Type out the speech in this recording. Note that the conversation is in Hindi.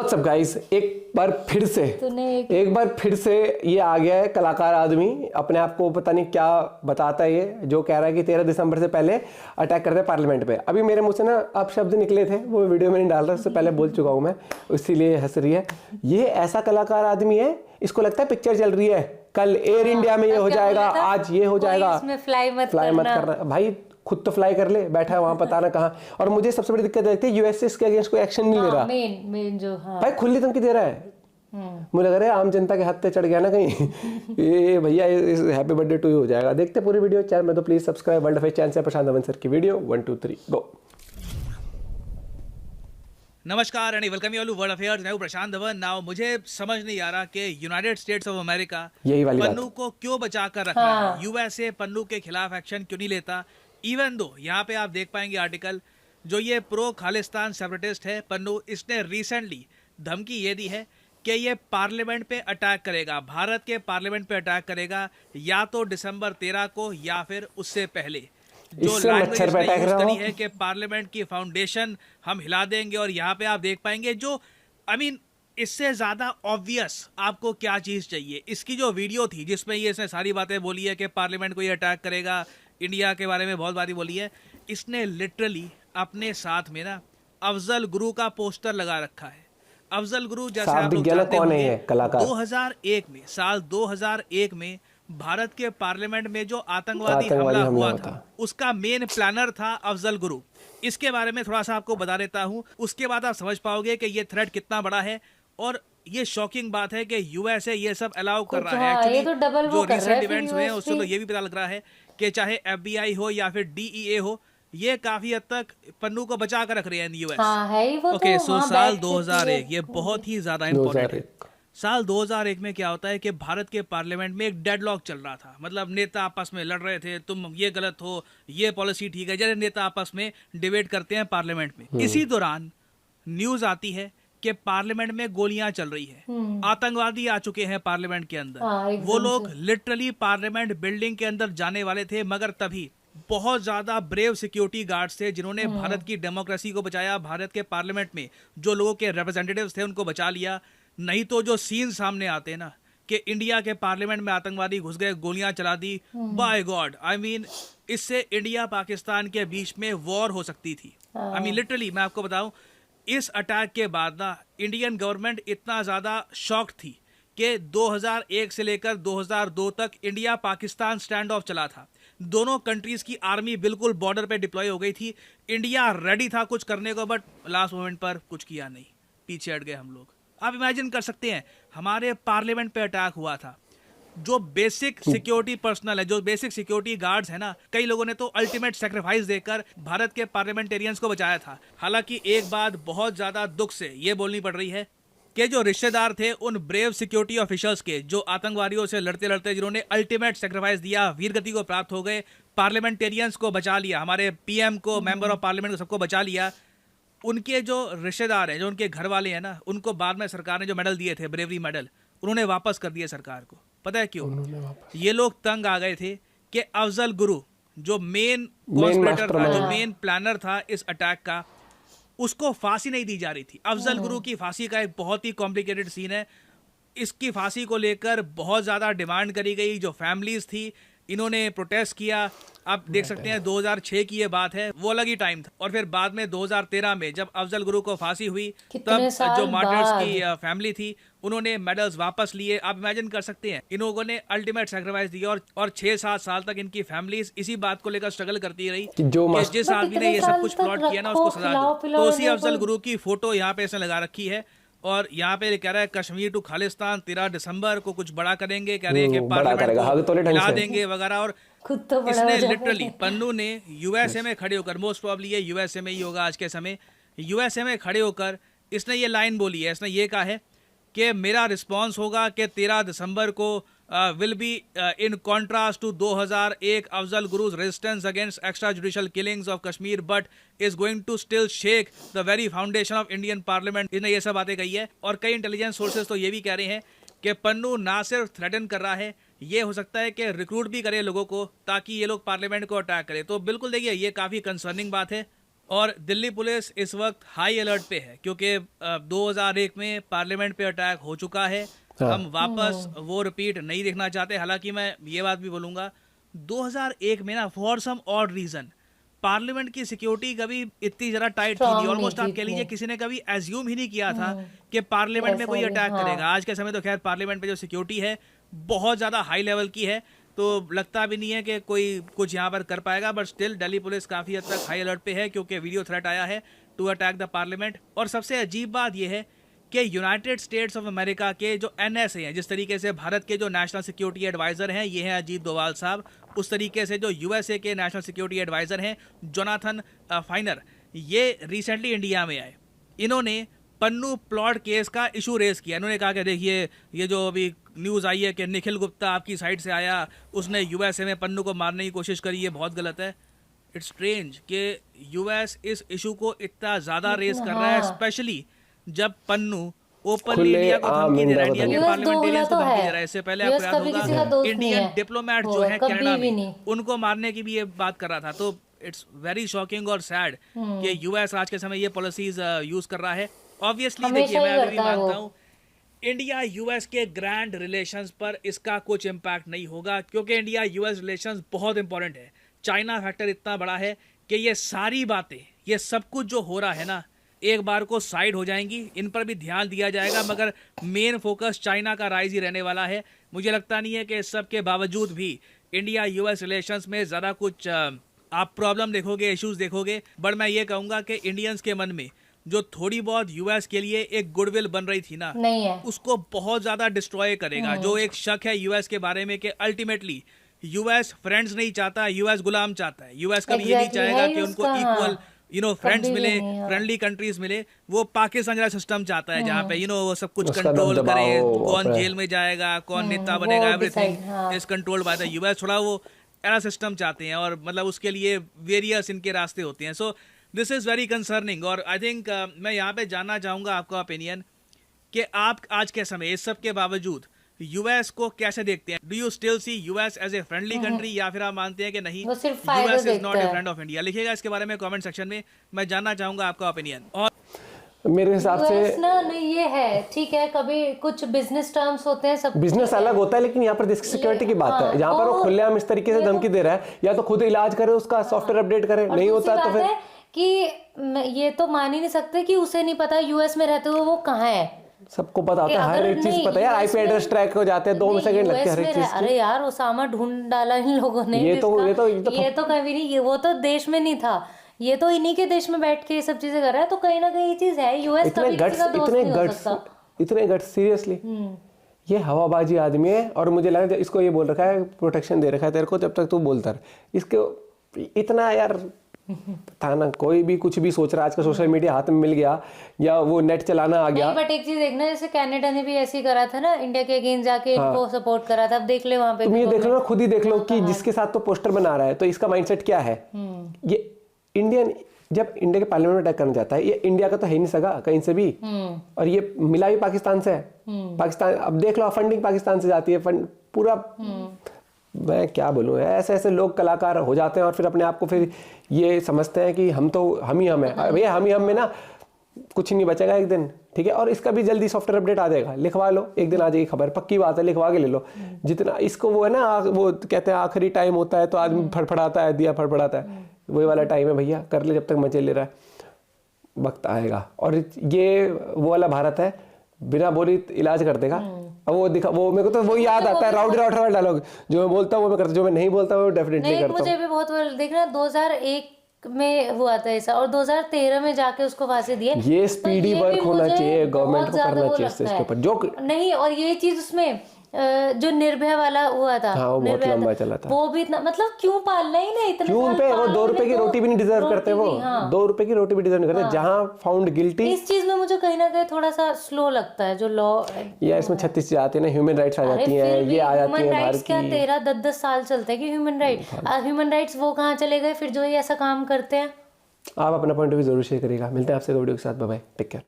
व्हाट्सअप गाइस, एक बार फिर से ये आ गया है कलाकार आदमी, अपने आप को पता नहीं क्या बताता है ये, जो कह रहा है कि 13 दिसंबर से पहले अटैक करते हैं पार्लियामेंट पे। अभी मेरे मुंह से ना अब शब्द निकले थे, वो वीडियो में नहीं डाल रहा, उससे पहले बोल चुका हूँ मैं, इसीलिए हंस रही है। ये ऐसा कलाकार आदमी है, इसको लगता है पिक्चर चल रही है, कल एयर इंडिया में ये हो जाएगा, आज ये हो जाएगा, फ्लाई मत करना भाई, खुद तो फ्लाई कर ले, बैठा है वहां पता ना कहाँ। और मुझे सबसे बड़ी दिक्कत लगती है यूएसए इसके अगेंस्ट कोई एक्शन नहीं ले रहा, मेन जो भाई खुली धमकी दे रहा है। मुझे लग रहा है आम जनता के हाथ पे चढ़ गया ना कहीं ये भैया हैप्पी बर्थडे टू यू हो जाएगा। देखते पूरी वीडियो, चैनल में तो please subscribe. World affair channel से प्रशांत धवन सर की वीडियो 1 2 3 गो। नमस्कार and welcome you all to world affairs. मैं हूं प्रशांत धवन। नाउ मुझे समझ नहीं आ रहा कि United states of America Pannu को क्यों बचा कर रख रहा है। यूएसए पन्नू के खिलाफ एक्शन क्यों नहीं लेता। इवन दो यहाँ पे आप देख पाएंगे आर्टिकल, जो ये प्रो खालिस्तान सेपरेटिस्ट है पन्नू, इसने रिसेंटली धमकी ये दी है कि ये पार्लियामेंट पे अटैक करेगा, भारत के पार्लियामेंट पे अटैक करेगा, या तो दिसंबर 13 को या फिर उससे पहले। जो लैंग्वेज यूज करी है कि पार्लियामेंट की फाउंडेशन हम हिला देंगे। और यहाँ पे आप देख पाएंगे जो इससे ज्यादा ऑब्वियस आपको क्या चीज चाहिए। इसकी जो वीडियो थी जिसमें ये इसने सारी बातें बोली है कि पार्लियामेंट को ये अटैक करेगा, इंडिया के बारे में बहुत बारी बोली है, इसने लिटरली अपने साथ में ना अफजल गुरु का पोस्टर लगा रखा है। अफजल गुरु जैसे आप लोग जानते होंगे 2001 में, साल 2001 में भारत के पार्लियामेंट में जो आतंकवादी हमला हुआ था, उसका मेन प्लानर था अफजल गुरु। इसके बारे में थोड़ा सा आपको बता देता हूं, उसके बाद आप समझ पाओगे कि ये थ्रेट कितना बड़ा है। और ये शॉकिंग बात है कि यूएसए ये सब अलाउ कर रहा है। एक्चुअली तो जो रिसेंट इवेंट्स हुए हैं उससे तो ये भी पता लग रहा है कि चाहे एफबीआई हो या फिर डीईए हो, ये काफी हद तक पन्नू को बचा कर रख रहे हैं यूएस। ओके, सो साल 2001 ये बहुत ही ज्यादा इंपॉर्टेंट है। साल 2001 में क्या होता है कि भारत के पार्लियामेंट में एक डेडलॉक चल रहा था, मतलब नेता आपस में लड़ रहे थे, तुम ये गलत हो, ये पॉलिसी ठीक है, जैसे नेता आपस में डिबेट करते हैं पार्लियामेंट में। इसी दौरान न्यूज आती है कि पार्लियामेंट में गोलियां चल रही है, आतंकवादी आ चुके हैं पार्लियामेंट के अंदर। वो लोग लिटरली पार्लियामेंट बिल्डिंग के अंदर जाने वाले थे, मगर तभी बहुत ज्यादा ब्रेव सिक्योरिटी गार्ड्स थे जिन्होंने भारत की डेमोक्रेसी को बचाया, भारत के पार्लियामेंट में जो लोगों के रिप्रेजेंटेटिव्स थे उनको बचा लिया। नहीं तो जो सीन सामने आते ना कि इंडिया के पार्लियामेंट में आतंकवादी घुस गए, गोलियां चला दी, बाय गॉड, इससे इंडिया पाकिस्तान के बीच में वॉर हो सकती थी। लिटरली मैं आपको बताऊं, इस अटैक के बाद ना इंडियन गवर्नमेंट इतना ज्यादा शॉक्ड थी कि 2001 से लेकर 2002 तक इंडिया पाकिस्तान स्टैंड ऑफ चला था। दोनों कंट्रीज की आर्मी बिल्कुल बॉर्डर पे डिप्लॉय हो गई थी। इंडिया रेडी था कुछ करने को, बट लास्ट मोमेंट पर कुछ किया नहीं, पीछे हट गए हम लोग। आप इमेजिन कर सकते हैं, हमारे पार्लियामेंट पे अटैक हुआ था, जो बेसिक सिक्योरिटी पर्सनल है, जो बेसिक सिक्योरिटी गार्ड्स है ना, कई लोगों ने तो अल्टीमेट सैक्रिफाइस देकर भारत के पार्लियामेंटेरियंस को बचाया था। हालांकि एक बात बहुत ज्यादा दुख से ये बोलनी पड़ रही है कि जो रिश्तेदार थे उन ब्रेव सिक्योरिटी ऑफिसर्स के, जो आतंकवादियों से लड़ते लड़ते जिन्होंने अल्टीमेट सैक्रिफाइस दिया, वीरगति को प्राप्त हो गए, पार्लियामेंटेरियंस को बचा लिया, हमारे पीएम को, मेंबर ऑफ पार्लियामेंट को, सबको बचा लिया, उनके जो रिश्तेदार हैं, जो उनके घर वाले हैं ना, उनको बाद में सरकार ने जो मेडल दिए थे, ब्रेवरी मेडल, उन्होंने वापस कर दिए सरकार को। पता है क्यों? ये लोग तंग आ गए थे कि अफजल गुरु जो मेन कॉन्स्पिरेटर था, जो मेन प्लानर था इस अटैक का, उसको फांसी नहीं दी जा रही थी। अफजल गुरु की फांसी का एक बहुत ही कॉम्प्लिकेटेड सीन है। इसकी फांसी को लेकर बहुत ज्यादा डिमांड करी गई, जो फैमिलीज थी इन्होंने प्रोटेस्ट किया। आप देख सकते हैं 2006 की ये बात है, वो अलग ही टाइम था। और फिर बाद में 2013 में जब अफजल गुरु को फांसी हुई, तब जो मार्टर्स की फैमिली थी उन्होंने मेडल्स वापस लिए। आप इमेजिन कर सकते हैं, इन लोगों ने अल्टीमेट सैक्रिफाइस दिया और 6-7 साल तक इनकी फैमिलीज इसी बात को लेकर स्ट्रगल करती रही कि जिस आदमी ने ये सब कुछ प्लॉट किया ना, उसको सजा दो। तो उसी अफजल गुरु की फोटो यहाँ पे इसने लगा रखी है, और यहाँ पे कह रहा है कश्मीर टू खालिस्तान 13 दिसंबर को कुछ बड़ा करेंगे, कह रहे हैं कि पार्लियामेंट को हिला देंगे वगैरह। और तो इसने लिटरली पन्नू ने यूएसए में खड़े होकर, मोस्ट प्रोबेबली ये यूएसए में ही होगा आज के समय, यूएसए में खड़े होकर इसने ये लाइन बोली है। इसने ये कहा है कि मेरा रिस्पांस होगा कि 13 दिसंबर को will be in contrast to 2001 Afzal Guru's resistance against extrajudicial killings of Kashmir, but is going to still shake the very foundation of Indian parliament. इसने ये सब बातें कही है। और कई इंटेलिजेंस सोर्सेज तो ये भी कह रहे हैं कि पन्नू ना सिर्फ थ्रेटन कर रहा है, ये हो सकता है कि रिक्रूट भी करे लोगों को ताकि ये लोग पार्लियामेंट को अटैक करें। तो बिल्कुल देखिए, ये काफ़ी कंसर्निंग बात है और दिल्ली पुलिस इस वक्त हाई अलर्ट पे है क्योंकि 2001 में पार्लियामेंट पे अटैक हो चुका है। हम वापस वो रिपीट नहीं देखना चाहते। हालांकि मैं ये बात भी बोलूँगा 2001 में ना for some odd reason parliament की सिक्योरिटी कभी इतनी ज़रा टाइट थी नहीं। ऑलमोस्ट आप कह लीजिए किसी ने कभी एज्यूम ही नहीं किया था कि पार्लियामेंट में कोई अटैक करेगा। आज के समय तो खैर पार्लियामेंट में जो सिक्योरिटी है बहुत ज़्यादा हाई लेवल की है, तो लगता भी नहीं है कि कोई कुछ यहाँ पर कर पाएगा। बट स्टिल दिल्ली पुलिस काफ़ी हद तक हाई अलर्ट पे है क्योंकि वीडियो थ्रेट आया है टू अटैक द पार्लियामेंट। और सबसे अजीब बात यह है कि यूनाइटेड स्टेट्स ऑफ अमेरिका के जो NSA हैं, जिस तरीके से भारत के जो नेशनल सिक्योरिटी एडवाइज़र हैं ये हैं अजीत डोवाल साहब, उस तरीके से जो USA के नेशनल सिक्योरिटी एडवाइज़र हैं जोनाथन फाइनर, ये रिसेंटली इंडिया में आए। इन्होंने पन्नू प्लॉट केस का इशू रेस किया। इन्होंने कहा कि देखिए ये जो अभी न्यूज़ आई है कि निखिल गुप्ता आपकी साइड से आया, उसने USA में पन्नू को मारने की कोशिश करी, ये बहुत गलत है। इट्स स्ट्रेंज कि US इस इशू को इतना ज़्यादा रेस कर रहा है, स्पेशली जब पन्नू ओपनली इंडिया को धमकी दे रहा है, इंडिया के पार्लियामेंटेरियंस को धमकी दे रहा है। इससे पहले आपको याद होगा इंडियन डिप्लोमेट जो है कनाडा में, उनको मारने की भी ये बात कर रहा था। तो इट्स वेरी शॉकिंग और सैड कि US आज के समय ये पॉलिसीज यूज कर रहा है। ऑब्वियसली देखिए मैं अभी भी मानता हूँ इंडिया US के ग्रैंड रिलेशंस पर इसका कुछ इम्पैक्ट नहीं होगा क्योंकि इंडिया US रिलेशंस बहुत इंपॉर्टेंट है। चाइना फैक्टर इतना बड़ा है कि ये सारी बातें, ये सब कुछ जो हो रहा है ना, एक बार को साइड हो जाएंगी, इन पर भी ध्यान दिया जाएगा, मगर मेन फोकस चाइना का राइज ही रहने वाला है। मुझे लगता नहीं है कि इस सब के बावजूद भी इंडिया US रिलेशंस में ज़्यादा कुछ आप प्रॉब्लम देखोगे, इश्यूज देखोगे। बट मैं ये कहूँगा कि इंडियंस के मन में जो थोड़ी बहुत US के लिए एक गुडविल बन रही थी ना, नहीं है, उसको बहुत ज़्यादा डिस्ट्रॉय करेगा। जो एक शक है US के बारे में कि अल्टीमेटली US फ्रेंड्स नहीं चाहता, US गुलाम चाहता है। US कभी ये नहीं चाहेगा कि उनको इक्वल फ्रेंड्स मिले, फ्रेंडली कंट्रीज मिले। वो पाकिस्तान जैसा सिस्टम चाहता है जहाँ पे वो सब कुछ कंट्रोल करे, कौन जेल में जाएगा, कौन नेता बनेगा, everything is controlled by the US। थोड़ा वो ऐसा सिस्टम चाहते हैं और मतलब उसके लिए वेरियस इनके रास्ते होते हैं। So this is very concerning. और आई थिंक मैं यहाँ पे जानना चाहूँगा आपका ओपिनियन कि आप आज के समय इस सब के बावजूद US को कैसे देखते हैं? Do you still see US as a friendly country या फिर आप मानते हैं कि नहीं US is not a friend of India? लिखिएगा इसके बारे में कमेंट सेक्शन में, मैं जानना चाहूंगा आपका ओपिनियन। और मेरे हिसाब से ना नहीं ये है ठीक है, कभी कुछ बिजनेस टर्म्स होते हैं, सब बिजनेस अलग होता है, लेकिन यहाँ पर देश की सिक्योरिटी की बात है। यहाँ पर वो खुलेआम इस तरीके से धमकी दे रहा है, या तो खुद इलाज करे, उसका सॉफ्टवेयर अपडेट करे, नहीं होता तो फिर कि ये तो मान ही नहीं सकते कि उसे नहीं पता US में रहते हुए वो कहाँ है। सबको पता होता है, हर एक चीज पता है यार। IP एड्रेस ट्रैक हो जाते हैं, 2 सेकंड लगते हैं हर एक चीज। अरे यार ओसामा ढूंढ डाला इन लोगों ने। ये तो कभी नहीं, वो तो देश में नहीं था, ये तो इन्हीं के देश में बैठ के ये सब चीजें कर रहा है। तो कहीं ना कहीं ये चीज है, US कभी किसी का दोस्त नहीं हो सकता। इतने गट्स सीरियसली, ये हवाबाजी आदमी है। और मुझे लगा इसको ये बोल रखा है, प्रोटेक्शन दे रखा है तेरे को, जब तक तू बोलता रहे। इसको इतना यार था ना, कोई भी कुछ भी सोच रहा है। आज का सोशल मीडिया हाथ में मिल गया या वो नेट चलाना आ गया। बट एक चीज देखना, जैसे कनाडा ने भी ऐसे ही करा था ना, इंडिया के अगेंस्ट जाके इनको सपोर्ट करा था। अब देख ले वहां पे, तुम ये देख लो ना, खुद ही देख लो कि जिसके साथ तो पोस्टर बना रहा है, तो इसका माइंडसेट क्या है। ये इंडियन जब इंडिया के पार्लियामेंट में अटैक करना चाहता है, ये इंडिया का तो है ही नहीं सगा कहीं से भी, और ये मिला भी पाकिस्तान से है। पाकिस्तान, अब देख लो फंडिंग पाकिस्तान से जाती है, फंड पूरा। मैं क्या बोलूँ, ऐसे ऐसे लोग कलाकार हो जाते हैं और फिर अपने आप को फिर ये समझते हैं कि हम ही हम है। भैया हम ही हम में ना कुछ नहीं बचेगा एक दिन, ठीक है। और इसका भी जल्दी सॉफ्टवेयर अपडेट आ जाएगा, लिखवा लो, एक दिन आ जाएगी खबर, पक्की बात है, लिखवा के ले लो। जितना इसको वो है ना, वो कहते हैं आखिरी टाइम होता है तो आदमी फड़फड़ाता है, दिया फड़फड़ाता है, वही वाला टाइम है भैया, कर ले जब तक मजे ले रहा है, वक्त आएगा। और ये वो वाला भारत है, बिना बोली इलाज कर देगा। अब वो मेरे को तो वो याद आता है, राउडी राउटर वाला डायलॉग, जो मैं बोलता हूँ वो मैं करता हूँ, जो मैं नहीं बोलता वो डेफिनेटली करता हूँ। मुझे भी बहुत देखना 2001 में हुआ था ऐसा, और 2013 में जाके उसको फांसी दी है। ये स्पीडी वर्क होना चाहिए, गवर्नमेंट को करना चाहिए इसके ऊपर जो नहीं। और ये चीज उसमें जो निर्भया वाला हुआ था, हाँ, वो बहुत लंबा चला था। वो भी इतना, मतलब क्यों पालना ही नहीं इतना, क्यों पे वो 2 रुपए की रोटी भी नहीं डिजर्व करते, वो 2 रुपए की रोटी भी डिजर्व नहीं करते। जहाँ फाउंड गिल्टी, इस चीज में मुझे कहीं ना कहीं थोड़ा सा स्लो लगता है जो लॉ। या इसमें 36 चीजें आती है ना, ह्यूमन राइट्स आ जाती हैं, ये आ जाती है भारत की। 13-10 साल चलते हैं कि ह्यूमन राइट्स वो कहाँ चले गए फिर जो ये ऐसा काम करते हैं। आप अपना पॉइंट ऑफ व्यू जरूर शेयर करिएगा। मिलते हैं आपसे वीडियो के साथ, बाय बाय, टेक केयर।